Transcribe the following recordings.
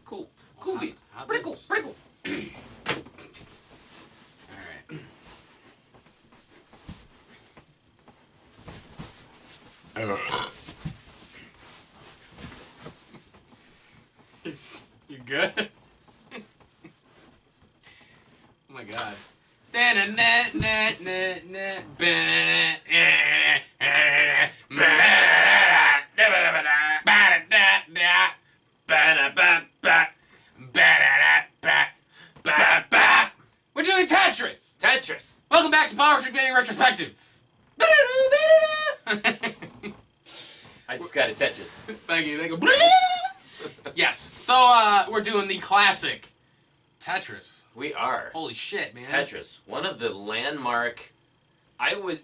Cool. Cool beans. Pretty cool. Pretty cool. Alright. You good? Oh my god. We're doing Tetris! Tetris. Welcome back to Power Street Gaming Retrospective! I just got a Tetris. Thank you. Yes, so we're doing the classic Tetris. We are. Holy shit, man. Tetris, one of the landmark, I would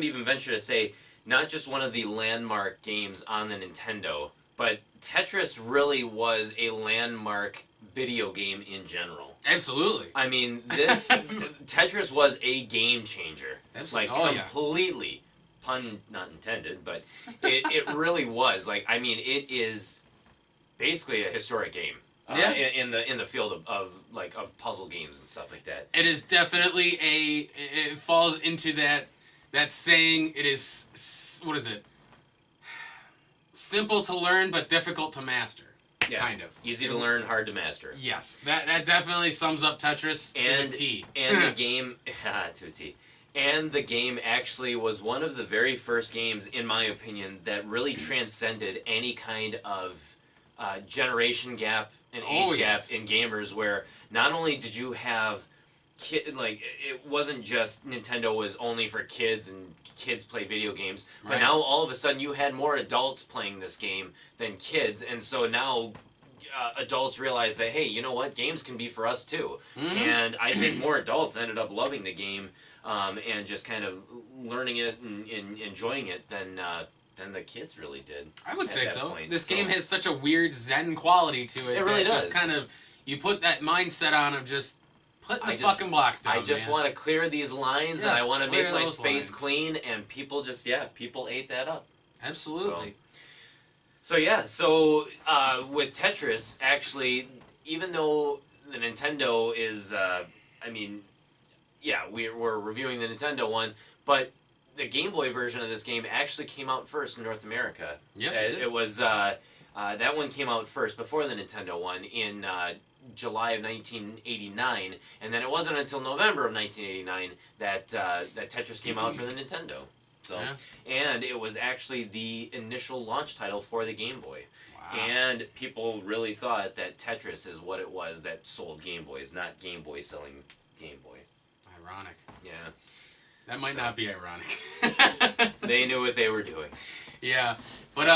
even venture to say, not just one of the landmark games on the Nintendo, but Tetris really was a landmark video game in general. Absolutely. I mean, Tetris was a game changer. Absolutely. Like, completely. Pun not intended, but it really was. Like, I mean, it is basically a historic game. Yeah. In the field of puzzle games and stuff like that. It is definitely it falls into that saying, it is, what is it? Simple to learn, but difficult to master. Yeah. Kind of. Easy to learn, hard to master. Yes. That definitely sums up Tetris to a T. And the game, to a T. And the game actually was one of the very first games, in my opinion, that really transcended any kind of generation gap and age gap in gamers, where not only did you have it wasn't just Nintendo was only for kids and kids play video games, but now all of a sudden you had more adults playing this game than kids, and so now adults realize that, hey, you know what, games can be for us too. Mm-hmm. And I think more adults ended up loving the game and just kind of learning it and enjoying it than the kids really did. I would say so. This game has such a weird Zen quality to it. It really does. Just kind of, you put that mindset on of just putting the fucking blocks down. I just want to clear these lines, and I want to make my space clean, and people just, people ate that up. Absolutely. So with Tetris, actually, even though the Nintendo is, we're reviewing the Nintendo one, but the Game Boy version of this game actually came out first in North America. Yes, it did. It was, that one came out first before the Nintendo one in July of 1989, and then it wasn't until November of 1989 that Tetris came out for the Nintendo. So, and it was actually the initial launch title for the Game Boy. Wow. And people really thought that Tetris is what it was that sold Game Boys, not Game Boy selling Game Boy. Ironic. Yeah. That might not be ironic. They knew what they were doing. Yeah. But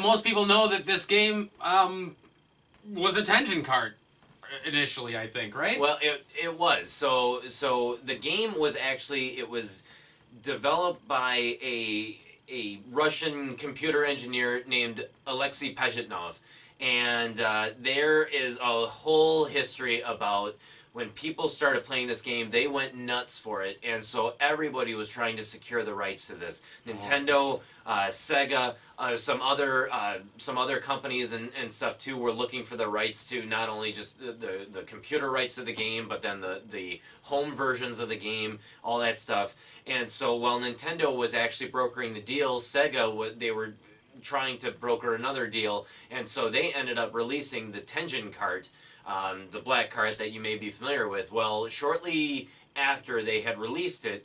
most people know that this game was a Tengen cart initially, I think, right? Well, it was. So the game was actually, it was developed by a Russian computer engineer named Alexei Pajitnov. And there is a whole history about when people started playing this game, they went nuts for it, and so everybody was trying to secure the rights to this. Nintendo, Sega, some other companies and stuff too were looking for the rights to not only just the computer rights to the game, but then the home versions of the game, all that stuff. And so while Nintendo was actually brokering the deal, Sega, they were trying to broker another deal, and so they ended up releasing the Tengen cart, the black cart that you may be familiar with. Well, shortly after they had released it,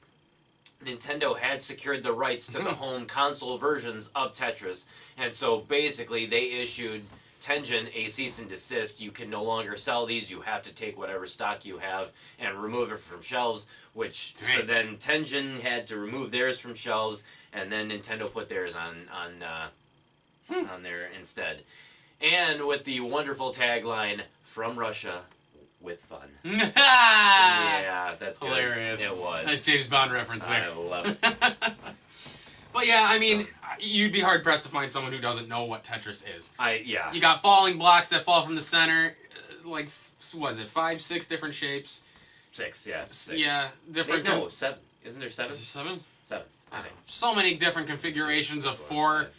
Nintendo had secured the rights to the home console versions of Tetris, and so basically they issued Tengen a cease and desist. You can no longer sell these. You have to take whatever stock you have and remove it from shelves, so then Tengen had to remove theirs from shelves, and then Nintendo put theirs on there instead. And with the wonderful tagline, "From Russia with fun." Yeah, that's good. Hilarious. It was. Nice James Bond reference there. I love it. But yeah, I mean, you'd be hard pressed to find someone who doesn't know what Tetris is. Yeah. You got falling blocks that fall from the center, like, was it 5, 6 different shapes? 6, yeah. 6. Yeah, different. Wait, no, 7. Isn't there 7? Is there 7? 7. I think. So many different configurations of four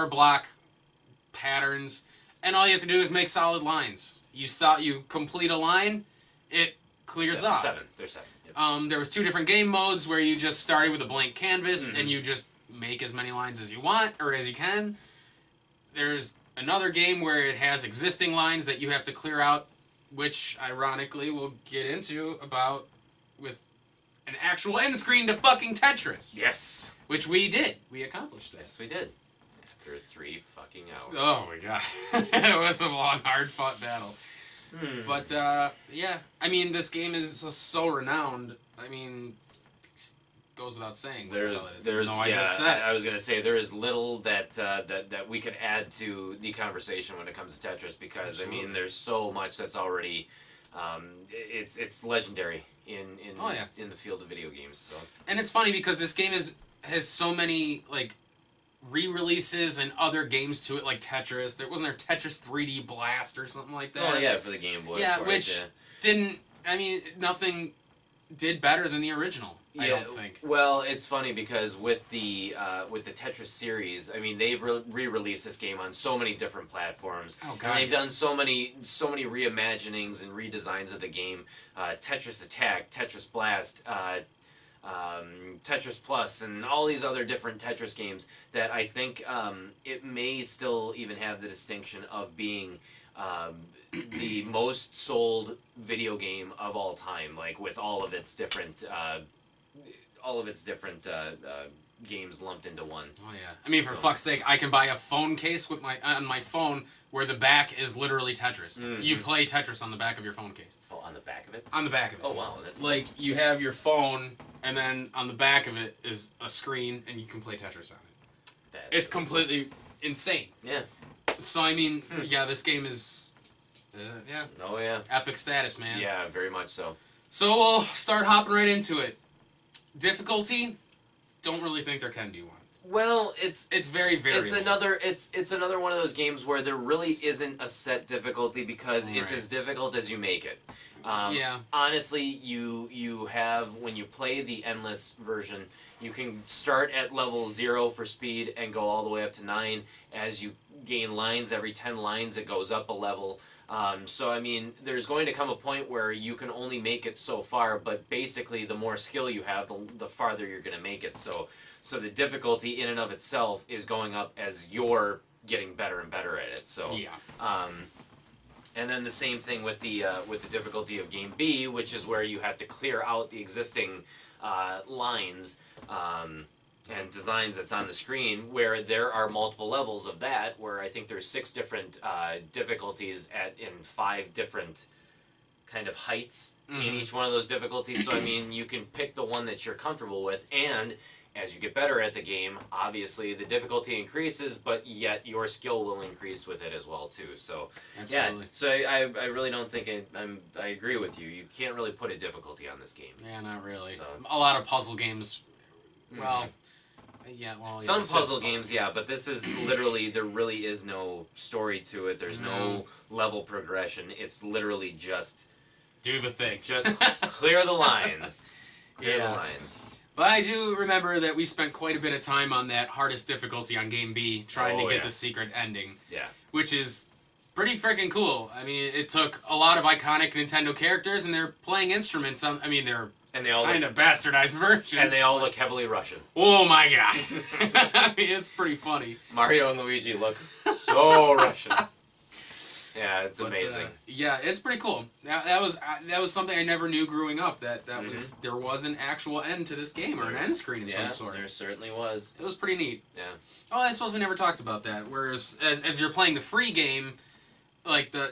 block patterns. and all you have to do is make solid lines. You complete a line, it clears off. There's 7. Yep. There was 2 different game modes where you just started with a blank canvas and you just make as many lines as you want or as you can. There's another game where it has existing lines that you have to clear out, which ironically we'll get into about with an actual end screen to fucking Tetris. Yes. Which we did. We accomplished that. Yes, we did. After 3 fucking hours. Oh my god. It was a long, hard-fought battle. But, yeah. I mean, this game is so renowned. I mean, goes without saying. I just said. I was gonna say there is little that we could add to the conversation when it comes to Tetris because Absolutely. I mean there's so much that's already it's legendary in the field of video games. So And it's funny because this game has so many like re-releases and other games to it, like Tetris. Wasn't there Tetris 3D Blast or something like that? oh yeah, for the Game Boy. Yeah, of course, which didn't. I mean, nothing did better than the original. I don't think. Well, it's funny because with the Tetris series, I mean they've re-released this game on so many different platforms, Oh, God, and they've done yes. so many reimaginings and redesigns of the game. Tetris Attack, Tetris Blast, Tetris Plus, and all these other different Tetris games that I think it may still even have the distinction of being the most sold video game of all time, like with all of its different games lumped into one. Oh yeah. I mean, for fuck's sake, I can buy a phone case with on my phone where the back is literally Tetris. You play Tetris on the back of your phone case. Oh, on the back of it? On the back of it. Oh wow, that's like you have your phone, and then on the back of it is a screen, and you can play Tetris on it. It's completely insane. Yeah. So I mean, yeah, this game is, yeah. Oh yeah. Epic status, man. Yeah, very much so. So we'll start hopping right into it. Difficulty, don't really think there can be one. Well, it's very variable. It's another one of those games where there really isn't a set difficulty because it's as difficult as you make it. Yeah. Honestly, you have, when you play the endless version, you can start at level 0 for speed and go all the way up to 9. As you gain lines, every 10 lines it goes up a level. So I mean, there's going to come a point where you can only make it so far, but basically the more skill you have, the farther you're going to make it. So the difficulty in and of itself is going up as you're getting better and better at it. So yeah. And then the same thing with the difficulty of game B, which is where you have to clear out the existing lines and designs that's on the screen, where there are multiple levels of that, where I think there's 6 different difficulties in 5 different kind of heights in each one of those difficulties. So I mean, you can pick the one that you're comfortable with, and as you get better at the game, obviously the difficulty increases, but yet your skill will increase with it as well too. So Absolutely. yeah, so I really don't think I agree with you. You can't really put a difficulty on this game. Yeah, not really. So. A lot of puzzle games. Well. Yeah, well, some puzzle games, yeah, but this is literally, there really is no story to it. There's no level progression. It's literally just do the thing. Just clear the lines. Clear the Yeah. lines. But I do remember that we spent quite a bit of time on that hardest difficulty on Game B, trying to get the secret ending. Yeah. Which is pretty freaking cool. I mean, it took a lot of iconic Nintendo characters, and they're playing instruments. I mean, they're and they all kind of bastardized versions. And they all look heavily Russian. Oh my god. I mean, it's pretty funny. Mario and Luigi look so Russian. Yeah, it's amazing. Yeah, it's pretty cool. That was something I never knew growing up. That was there was an actual end to this game, or an end screen of some sort. There certainly was. It was pretty neat. Yeah. Oh, I suppose we never talked about that. Whereas as you're playing the free game, like the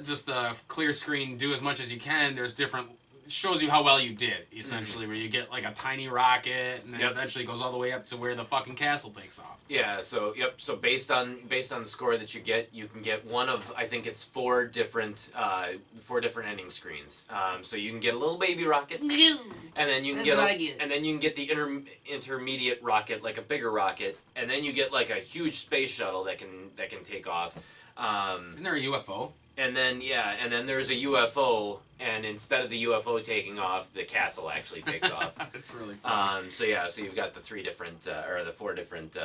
clear screen, do as much as you can. There's different. Shows you how well you did, essentially, where you get like a tiny rocket, and then eventually it goes all the way up to where the fucking castle takes off. Yeah, so so based on the score that you can get one of, I think it's 4 different ending screens. So you can get a little baby rocket, and then you can get the intermediate rocket, like a bigger rocket, and then you get like a huge space shuttle that can take off. Isn't there a UFO? And then there's a UFO, and instead of the UFO taking off, the castle actually takes off. That's really funny. So you've got the 4 different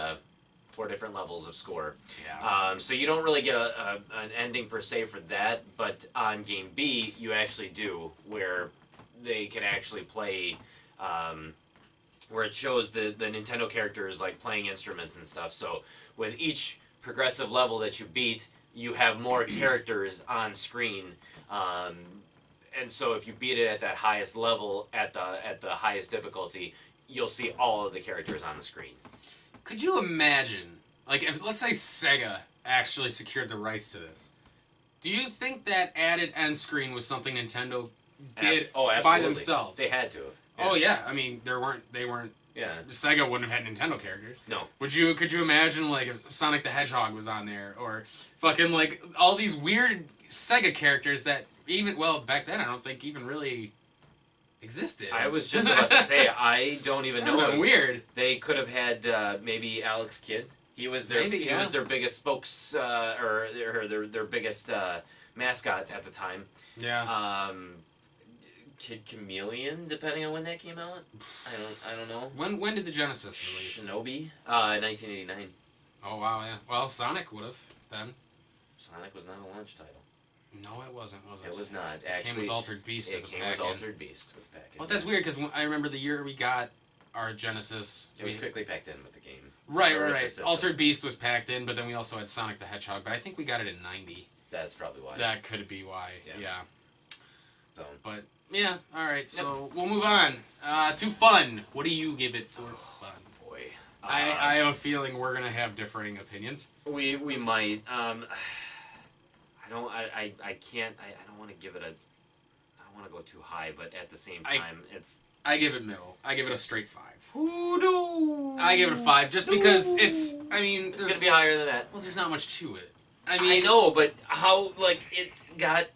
4 different levels of score. Yeah. So you don't really get an ending per se for that, but on Game B, you actually do, where they can actually play, where it shows the Nintendo characters like playing instruments and stuff. So with each progressive level that you beat, you have more characters on screen. And so if you beat it at that highest level, at the highest difficulty, you'll see all of the characters on the screen. Could you imagine, like, if let's say Sega actually secured the rights to this? Do you think that added end screen was something Nintendo did by themselves? They had to have. Yeah. Oh yeah, I mean they weren't. Yeah. Sega wouldn't have had Nintendo characters. No. Could you imagine like if Sonic the Hedgehog was on there, or fucking like all these weird Sega characters that even back then I don't think even really existed. I was just about to say I don't even know. If weird. They could have had maybe Alex Kidd. He was their he was their biggest or their biggest mascot at the time. Yeah. Kid Chameleon, depending on when that came out. I don't know. When did the Genesis release? Shinobi, 1989. Oh wow, yeah. Well, Sonic would have then. Sonic was not a launch title. No, it wasn't. It was not. It came with Altered Beast as a pack-in. It came with Altered Beast with pack-in. Well, that's weird because I remember the year we got our Genesis. It was quickly packed in with the game. Right. Altered Beast was packed in, but then we also had Sonic the Hedgehog. But I think we got it in '90. That's probably why. That could be why. Yeah. So. But yeah, all right. So we'll move on to fun. What do you give it for fun? Boy, I have a feeling we're gonna have differing opinions. We might. I don't want to give it a. I don't want to go too high, but at the same time, I give it middle. I give it a straight 5. Hoodoo. I give it a 5 just because it's. I mean, it's gonna be higher than that. Well, there's not much to it. I know, but how it's got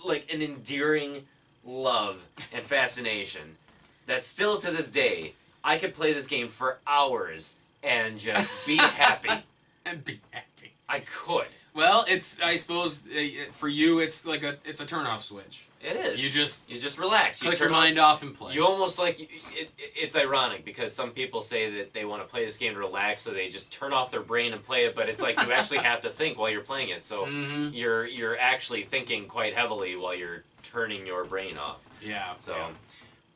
like an endearing love and fascination that still to this day I could play this game for hours and just be happy. And be happy. I could. Well, it's I suppose for you it's like it's a turn-off switch. It is. You just relax. Click your mind off and play. You almost like it's ironic because some people say that they want to play this game to relax, so they just turn off their brain and play it. But it's like you actually have to think while you're playing it, so you're actually thinking quite heavily while you're turning your brain off. Yeah. So, yeah.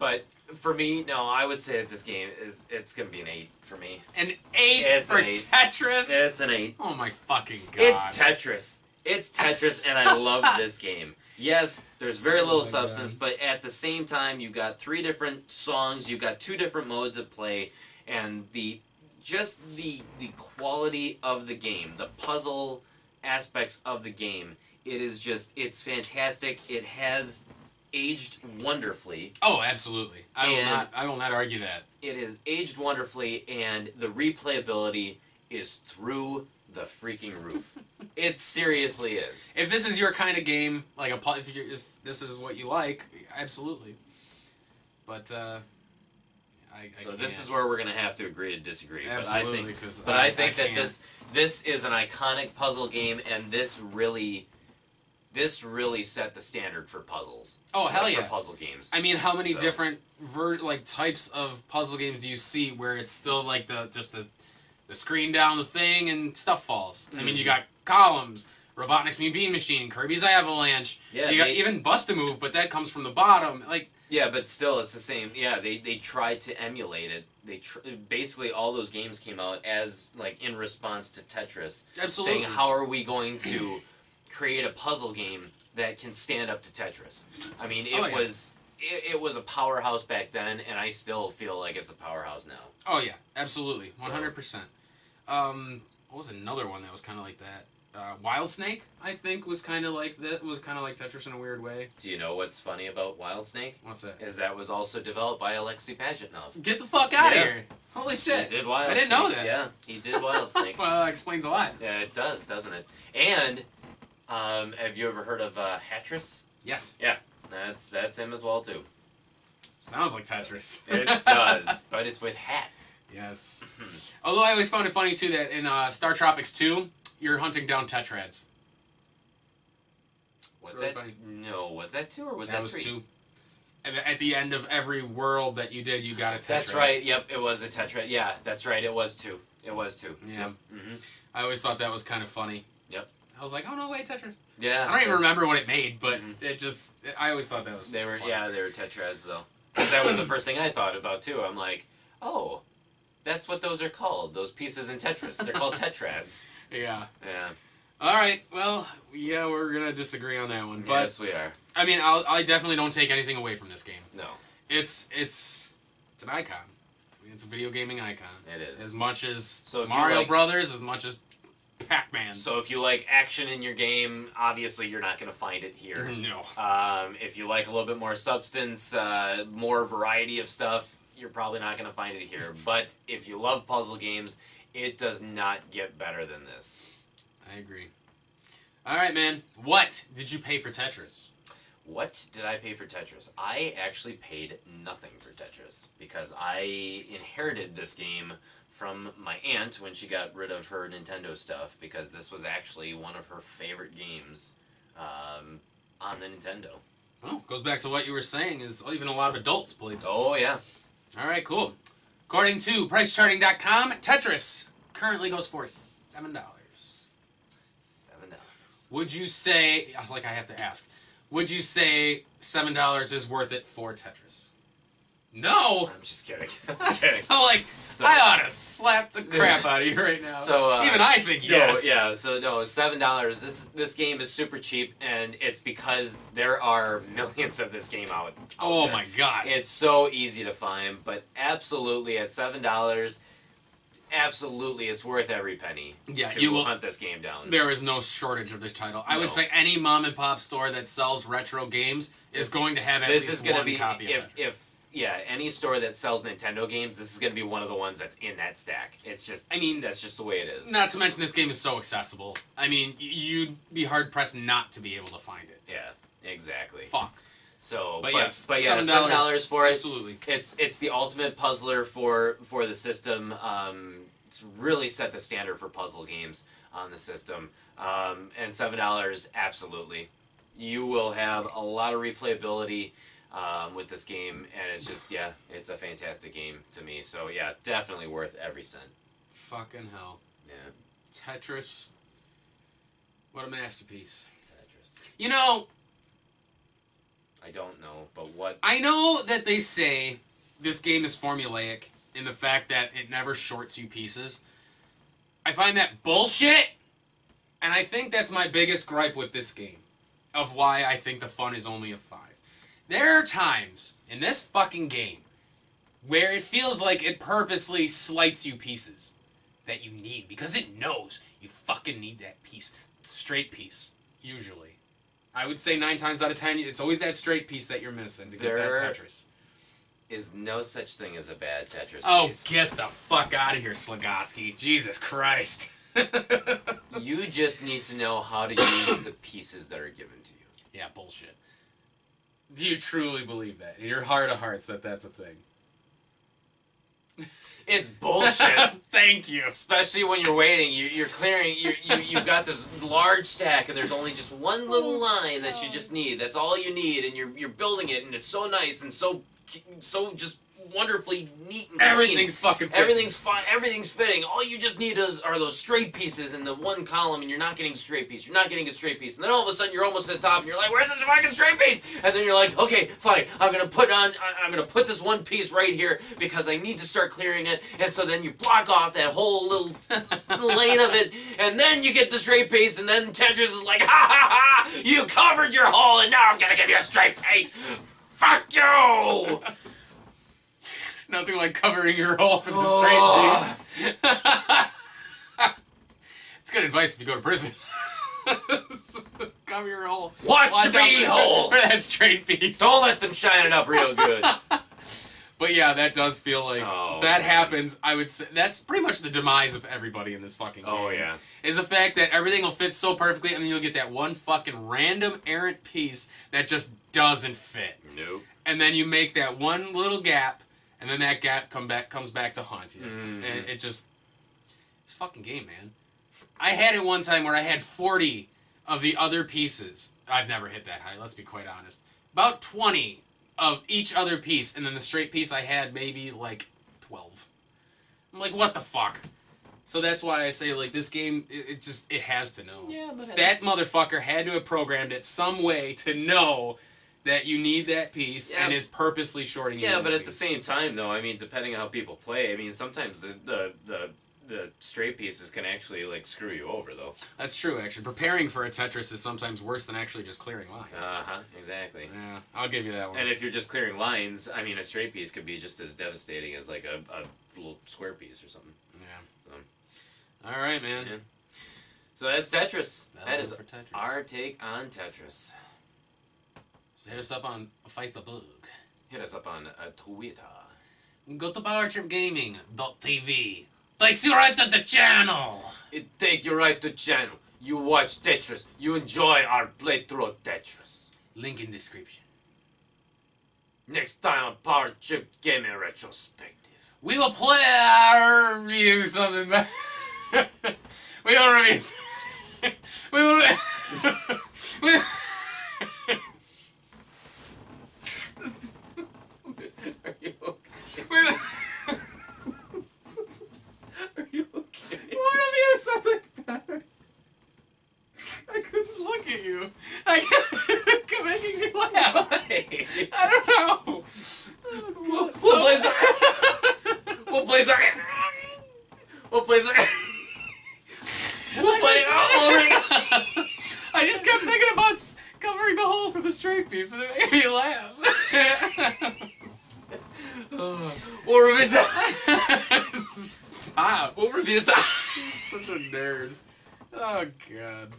But for me, no, I would say that this game it's gonna be an 8 for me. An 8 for Tetris? It's an 8. Oh my fucking god! It's Tetris. It's Tetris, and I love this game. Yes, there's very little substance, but at the same time, you got 3 different songs, you got 2 different modes of play, and the quality of the game, the puzzle aspects of the game, it's fantastic. It has aged wonderfully. Oh, absolutely. I will not argue that. It is aged wonderfully, and the replayability is through the freaking roof. It seriously is. If this is your kind of game, like if this is what you like, absolutely. But so this is where we're gonna have to agree to disagree. Absolutely, but I think that this is an iconic puzzle game, and this really set the standard for puzzles. Oh hell yeah! For puzzle games. I mean, how many different types of puzzle games do you see where it's still like the screen down the thing and stuff falls? I mean, you got Columns, Robotnik's Mean Bean Machine, Kirby's Avalanche. Yeah, you got even Bust-A-Move, but that comes from the bottom. Like. Yeah, but still, it's the same. Yeah, they tried to emulate it. Basically, all those games came out as in response to Tetris. Absolutely. Saying, how are we going to create a puzzle game that can stand up to Tetris? I mean, it was a powerhouse back then, and I still feel like it's a powerhouse now. Oh yeah, absolutely, 100%. What was another one that was kind of like that? Wild Snake, I think, was kind of like that. Was kind of like Tetris in a weird way. Do you know what's funny about Wild Snake? What's that? Is that was also developed by Alexei Pajitnov. Get the fuck out of here! Holy shit! He did Wild Snake. I didn't know that. Yeah, he did Wild Snake. Well, that explains a lot. Yeah, it does, doesn't it? And have you ever heard of Hatris? Yes. Yeah, that's him as well too. Sounds like Tetris. It does, but it's with hats. Yes. Although I always found it funny too that in Star Tropics 2, you're hunting down tetrads. Was that funny? No, was that 2 or was that 3? That was 2. At the end of every world that you did, you got a tetrad. That's right. Yep, it was a tetrad. Yeah, that's right. It was 2. It was too. Yeah. Yep. Mm-hmm. I always thought that was kind of funny. Yep. I was like, oh no, wait, Tetris. Yeah. I don't even remember what it made, but Mhm. it just, I always thought that was They were, funny. yeah, they were Tetrads though. 'Cause that was the first thing I thought about too. I'm like, oh, that's what those are called. Those pieces in Tetris. They're called Tetrads. Yeah. Yeah. All right. Well, yeah, we're gonna disagree on that one, but Yes, we are. I mean, I definitely don't take anything away from this game. No, It's an icon. I mean, it's a video gaming icon. it is. As much as So if you Mario like- Brothers, as much as Pac-Man. So if you like action in your game, obviously you're not going to find it here. No. If you like a little bit more substance, more variety of stuff, you're probably not going to find it here. But if you love puzzle games, it does not get better than this. I agree. All right, man. What did you pay for Tetris? What did I pay for Tetris? I actually paid nothing for Tetris because I inherited this game from my aunt when she got rid of her Nintendo stuff, because this was actually one of her favorite games on the Nintendo. Well, goes back to what you were saying, is even a lot of adults played this. Oh, yeah. All right, cool. According to PriceCharting.com, Tetris currently goes for $7. $7. Would you say, like I have to ask, would you say $7 is worth it for Tetris? No! I'm just kidding. I'm kidding. I'm like, So- I ought to slap the crap out of you right now. So, even I think yes. No, yeah, so no, $7. This game is super cheap, and it's because there are millions of this game out. Oh there. my god. It's so easy to find, but absolutely at $7, absolutely it's worth every penny. Yeah, to you will hunt this game down. There is no shortage of this title. I would No. say any mom and pop store that sells retro games is going to have at This least is gonna one be copy of Tetris. if any store that sells Nintendo games, this is gonna be one of the ones that's in that stack. It's just, I mean, that's just the way it is. not to mention this game is so accessible. I mean, you'd be hard pressed not to be able to find it. Yeah, exactly. Fuck. So, But yes, but yeah, $7 for it. Absolutely. It's the ultimate puzzler for the system. It's really set the standard for puzzle games on the system. And $7, absolutely, you will have a lot of replayability with this game, and it's just, yeah, it's a fantastic game to me. So yeah, definitely worth every cent. Fucking hell. Yeah, Tetris. What a masterpiece. Tetris. You know, I don't know, but what? I know that they say this game is formulaic in the fact that it never shorts you pieces. I find that bullshit, and I think that's my biggest gripe with this game, of why I think the fun is only a 5. There are times in this fucking game where it feels like it purposely slights you pieces that you need, because it knows you fucking need that piece. Straight piece, usually. I would say 9 times out of 10, it's always that straight piece that you're missing to get that Tetris. Is no such thing as a bad Tetris Oh, piece. get the fuck out of here, Slagoski. Jesus Christ. You just need to know how to use the pieces that are given to you. Yeah, bullshit. Do you truly believe that? In your heart of hearts that that's a thing? It's bullshit. Thank you. Especially when you're waiting, you're clearing, you've got this large stack, and there's only just one little line that you just need. That's all you need, and you're building it, and it's so nice and so just wonderfully neat and clean. Everything's fucking fitting. Everything's fine. Everything's fitting. All you just need are those straight pieces in the one column, and you're not getting a straight piece. You're not getting a straight piece, and then all of a sudden you're almost at the top, and you're like, "Where's this fucking straight piece?" And then you're like, "Okay, fine. I'm gonna put this one piece right here because I need to start clearing it." And so then you block off that whole little lane of it, and then you get the straight piece, and then Tetris is like, "Ha ha ha! You covered your hole, and now I'm gonna give you a straight piece. Fuck you!" Nothing like covering your hole for the straight piece. It's good advice if you go to prison. Cover your hole. Watch Watch your out beehole. for that straight piece. Don't let them shine it up real good. But yeah, that does feel like Oh, that man. happens. I would say that's pretty much the demise of everybody in this fucking game. Oh, yeah. Is the fact that everything will fit so perfectly, and then you'll get that one fucking random errant piece that just doesn't fit. Nope. And then you make that one little gap, and then that gap comes back to haunt you. Mhm. And it just... This fucking game, man. I had it one time where I had 40 of the other pieces. I've never hit that high, let's be quite honest. About 20 of each other piece, and then the straight piece I had maybe like 12. I'm like, what the fuck? So that's why I say, like, this game, it has to know. Yeah, but That motherfucker had to have programmed it some way to know that you need that piece and is purposely shorting you. Yeah, but at the same time, though, I mean, depending on how people play, I mean, sometimes the straight pieces can actually, like, screw you over, though. That's true, actually. Preparing for a Tetris is sometimes worse than actually just clearing lines. Exactly. Yeah, I'll give you that one. And if you're just clearing lines, I mean, a straight piece could be just as devastating as, like, a little square piece or something. Yeah. All right, man. Yeah. So that's Tetris. That is for Tetris. our take on Tetris. Hit us up on Facebook. Hit us up on Twitter. Go to powertripgaming.tv. Takes you right to the channel. It take you right to channel. You watch Tetris. You enjoy our playthrough of Tetris. Link in description. Next time on Power Trip Gaming Retrospective. We will play our review something back. We will review. We will. We. Are you okay? Are you okay? Why review something better? I couldn't look at you. I kept making me laugh. Why? I don't know. We'll play some. We'll play some. We'll play some. We'll play it. I just kept thinking about covering the hole for the straight piece, and it made me laugh. We'll review some. Stop. We'll review some. You're such a nerd. Oh, God.